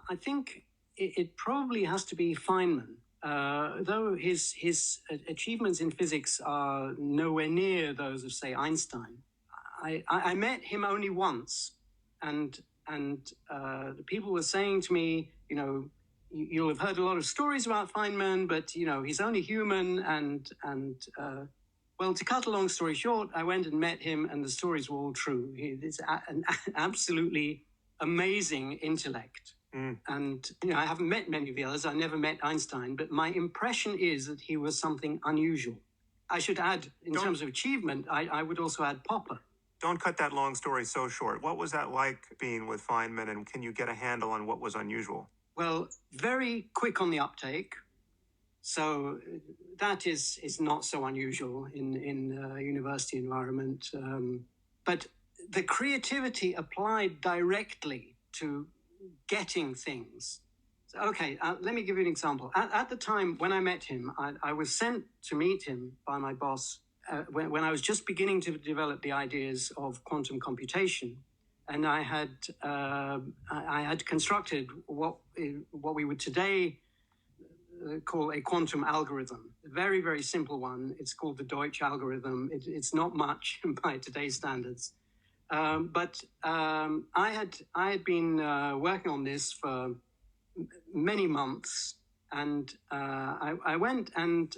I think it probably has to be Feynman. Though his achievements in physics are nowhere near those of, say, Einstein. I met him only once, and the people were saying to me, you'll have heard a lot of stories about Feynman, but he's only human. Well, to cut a long story short, I went and met him, and the stories were all true. He's an absolutely amazing intellect. And I haven't met many of the others. I never met Einstein, but my impression is that he was something unusual. I should add, in terms of achievement, I would also add Popper. Don't cut that long story so short. What was that like being with Feynman, and can you get a handle on what was unusual? Well, very quick on the uptake. So that is not so unusual in a university environment. But the creativity applied directly to getting things. So, okay, let me give you an example. At the time when I met him, I was sent to meet him by my boss when I was just beginning to develop the ideas of quantum computation. And I had constructed what we would today call a quantum algorithm. A very, very simple one. It's called the Deutsch Algorithm. It's not much by today's standards. But I had been working on this for many months, and I went and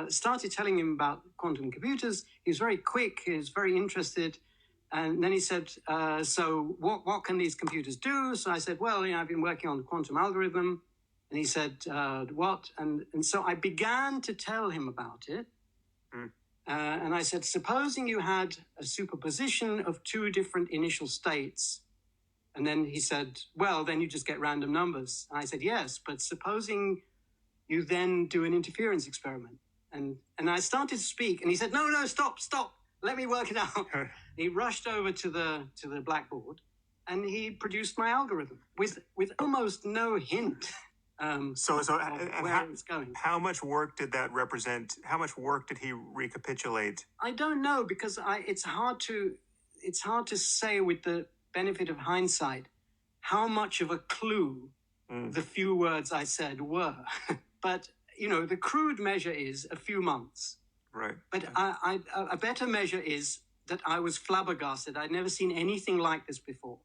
started telling him about quantum computers. He was very quick. He was very interested. And then he said, so what can these computers do? So I said, well, I've been working on the quantum algorithm. And he said, what? And so I began to tell him about it. And I said, supposing you had a superposition of two different initial states. And then he said, well, then you just get random numbers. And I said, yes, but supposing you then do an interference experiment. And I started to speak, and he said, no, stop. Let me work it out. He rushed over to the blackboard, and he produced my algorithm with almost no hint. So where it's going. How much work did that represent? How much work did he recapitulate? I don't know, because it's hard to say with the benefit of hindsight how much of a clue the few words I said were. But the crude measure is a few months. Right. But a better measure is that I was flabbergasted. I'd never seen anything like this before.